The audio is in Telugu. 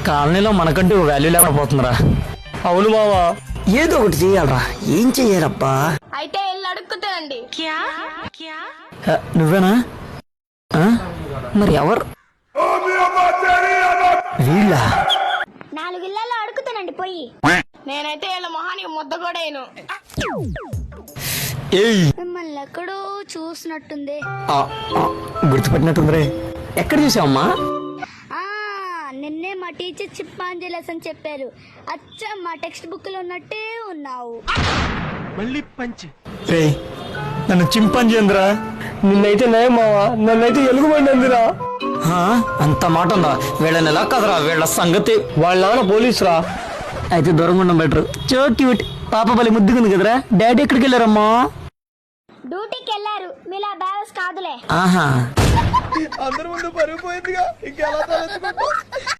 కాలనీలో మనకంటూ వాల్యూ లేకపోతుందిరా. అవును మావా, ఏదో ఒకటి చెయ్యాలరా. ఏం చెయ్యాలబ్బా? అయితే వెళ్ళి అడుక్కుతానండి. నువ్వేనా? మరి ఎవరు వీళ్ళ? 4 ఇళ్లలో అడుక్కుతానండి పోయి. నేనైతే వీళ్ళ మొహానికి ముద్ద కూడా వేయను. మిమ్మల్ని ఎక్కడో చూసినట్టుంది. గుర్తుపెట్టినట్టుందిరే. ఎక్కడ చూసావమ్మా? నిన్నే మా టీచర్ చింపాంజీ లెసన్ చెప్పారు. అచ్చా మా టెక్స్ట్ బుక్ లో ఉన్నట్టే ఉన్నావు. నన్ను చింపాంజీ అందరా? నిన్నైతే నయం మావా, నన్నైతే ఎలుగుబండి అందిరా. అంత మాట ఉందా? వీళ్ళని ఎలా కదరా, వీళ్ళ సంగతి. వాళ్ళ నాన్న పోలీసురా. అయితే దూరంగా ఉండడం బెటర్. చో క్యూట్ పాప బలి ముద్దుకుంది కదరా. డాడీ ఎక్కడికి వెళ్ళారమ్మా? డ్యూటీకి వెళ్ళారు. మీలా బ్యాలెన్స్ కాదులే. ఆహా, అందరి ముందు పరుగు పోయిందిగా, ఇంకెలా తలెత్తుకుంటా?